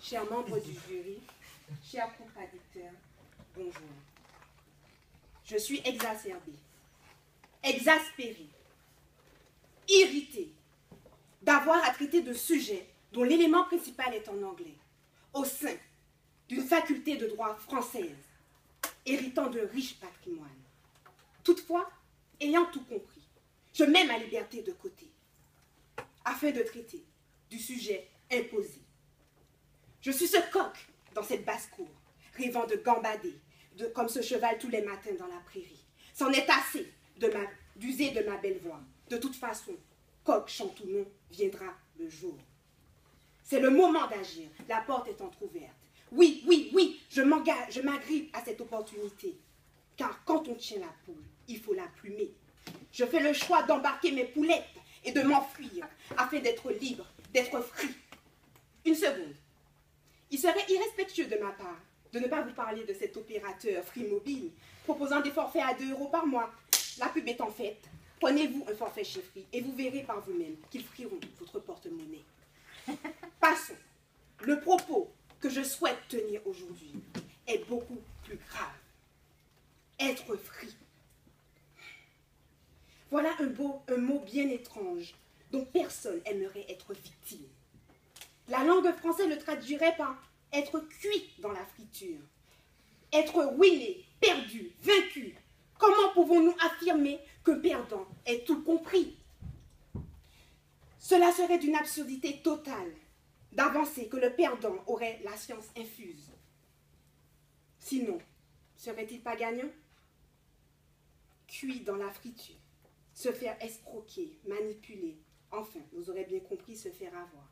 chers membres du jury, chers contradicteurs, bonjour. Je suis exacerbée, exaspérée, irritée d'avoir à traiter de sujets dont l'élément principal est en anglais, au sein d'une faculté de droit française, héritant de riches patrimoines. Toutefois, ayant tout compris, je mets ma liberté de côté, afin de traiter du sujet imposé. Je suis ce coq dans cette basse-cour, rêvant de gambader, comme ce cheval tous les matins dans la prairie. C'en est assez d'user de ma belle voix. De toute façon, coq chante ou non, viendra le jour. C'est le moment d'agir, la porte est entrouverte. Oui, oui, oui, je m'agrippe à cette opportunité. Car quand on tient la poule, il faut la plumer. Je fais le choix d'embarquer mes poulettes et de m'enfuir afin d'être libre, d'être free. Une seconde. Il serait irrespectueux de ma part de ne pas vous parler de cet opérateur Free Mobile proposant des forfaits à 2 € par mois. La pub étant faite, prenez-vous un forfait chez Free et vous verrez par vous-même qu'ils frieront votre porte-monnaie. Passons. Le propos que je souhaite tenir aujourd'hui est beaucoup plus grave. Être free. Voilà un mot bien étrange dont personne aimerait être victime. La langue française le traduirait par être cuit dans la friture, être winné, perdu, vaincu. Comment pouvons-nous affirmer que perdant est tout compris? Cela serait d'une absurdité totale d'avancer que le perdant aurait la science infuse. Sinon, serait-il pas gagnant? Cuit dans la friture, se faire escroquer, manipuler, enfin, vous aurez bien compris, se faire avoir.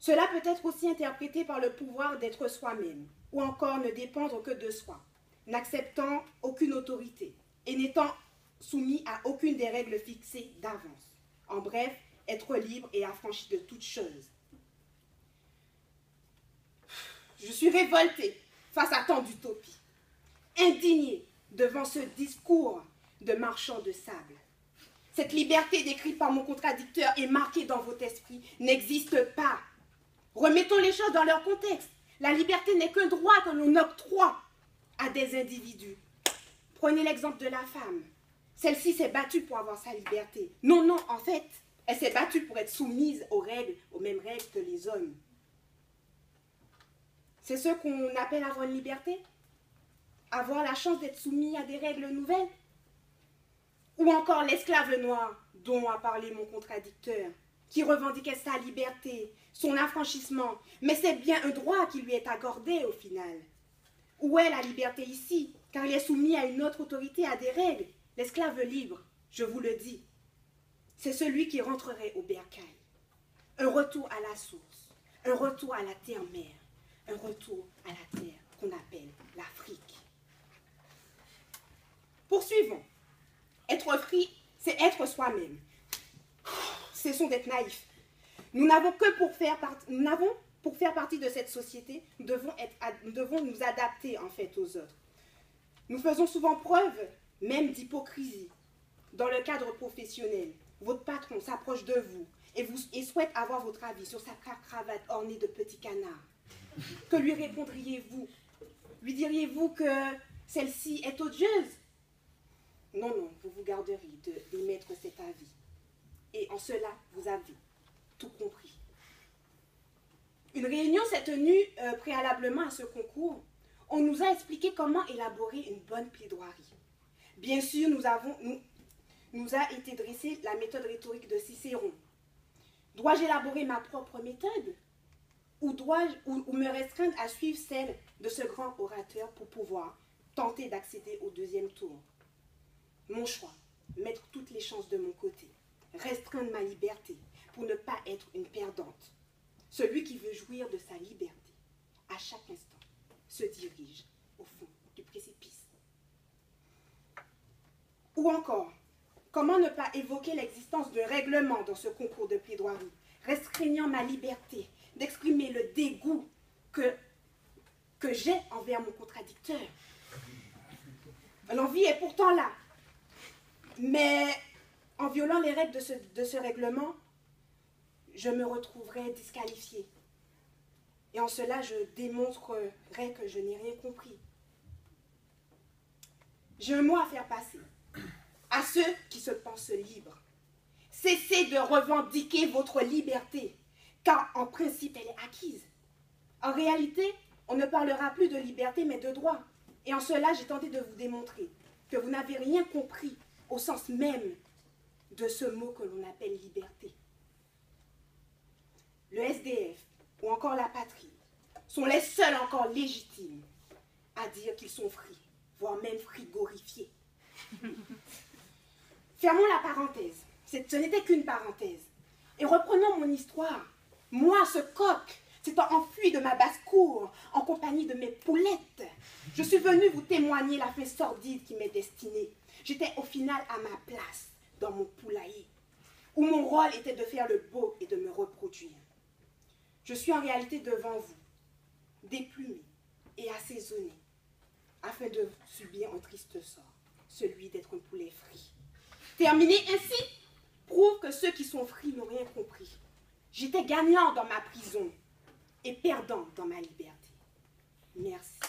Cela peut être aussi interprété par le pouvoir d'être soi-même, ou encore ne dépendre que de soi, n'acceptant aucune autorité et n'étant soumis à aucune des règles fixées d'avance. En bref, être libre et affranchi de toute chose. Je suis révoltée face à tant d'utopies, indignée devant ce discours de marchand de sable. Cette liberté décrite par mon contradicteur et marquée dans votre esprit n'existe pas. Remettons les choses dans leur contexte. La liberté n'est qu'un droit que l'on octroie à des individus. Prenez l'exemple de la femme. Celle-ci s'est battue pour avoir sa liberté. Non, non, en fait, elle s'est battue pour être soumise aux mêmes règles que les hommes. C'est ce qu'on appelle avoir une liberté? Avoir la chance d'être soumis à des règles nouvelles? Ou encore l'esclave noir dont a parlé mon contradicteur, qui revendiquait sa liberté, son affranchissement, mais c'est bien un droit qui lui est accordé au final. Où est la liberté ici? Car il est soumis à une autre autorité, à des règles. L'esclave libre, je vous le dis, c'est celui qui rentrerait au bercail. Un retour à la source, un retour à la terre-mère, un retour à la terre qu'on appelle l'Afrique. Poursuivons. Être free, c'est être soi-même. Cessons d'être naïfs. Nous n'avons pour faire partie de cette société, nous devons nous adapter en fait aux autres. Nous faisons souvent preuve même d'hypocrisie dans le cadre professionnel. Votre patron s'approche de vous et souhaite avoir votre avis sur sa cravate ornée de petits canards. Que lui répondriez-vous? Lui diriez-vous que celle-ci est odieuse? Non, non, vous vous garderiez d'émettre cet avis. Et en cela, vous avez tout compris. Une réunion s'est tenue préalablement à ce concours. On nous a expliqué comment élaborer une bonne plaidoirie. Bien sûr, nous a été dressée la méthode rhétorique de Cicéron. Dois-je élaborer ma propre méthode? Ou me restreindre à suivre celle de ce grand orateur pour pouvoir tenter d'accéder au deuxième tour? Mon choix, mettre toutes les chances de mon côté, restreindre ma liberté pour ne pas être une perdante. Celui qui veut jouir de sa liberté, à chaque instant, se dirige au fond du précipice. Ou encore, comment ne pas évoquer l'existence d'un règlement dans ce concours de plaidoirie, restreignant ma liberté d'exprimer le dégoût que j'ai envers mon contradicteur. L'envie est pourtant là. Mais en violant les règles de ce règlement, je me retrouverai disqualifiée. Et en cela, je démontrerai que je n'ai rien compris. J'ai un mot à faire passer à ceux qui se pensent libres. Cessez de revendiquer votre liberté, car en principe, elle est acquise. En réalité, on ne parlera plus de liberté, mais de droit. Et en cela, j'ai tenté de vous démontrer que vous n'avez rien compris au sens même de ce mot que l'on appelle liberté. Le SDF ou encore la patrie sont les seuls encore légitimes à dire qu'ils sont free, voire même frigorifiés. Fermons la parenthèse. Ce n'était qu'une parenthèse. Et reprenons mon histoire. Moi, ce coq, s'étant enfui de ma basse-cour en compagnie de mes poulettes, je suis venue vous témoigner la fin sordide qui m'est destinée. J'étais au final à ma place dans mon poulailler, où mon rôle était de faire le beau et de me reproduire. Je suis en réalité devant vous, déplumée et assaisonnée, afin de subir un triste sort, celui d'être un poulet frit. Terminer ainsi prouve que ceux qui sont frits n'ont rien compris. J'étais gagnant dans ma prison et perdant dans ma liberté. Merci.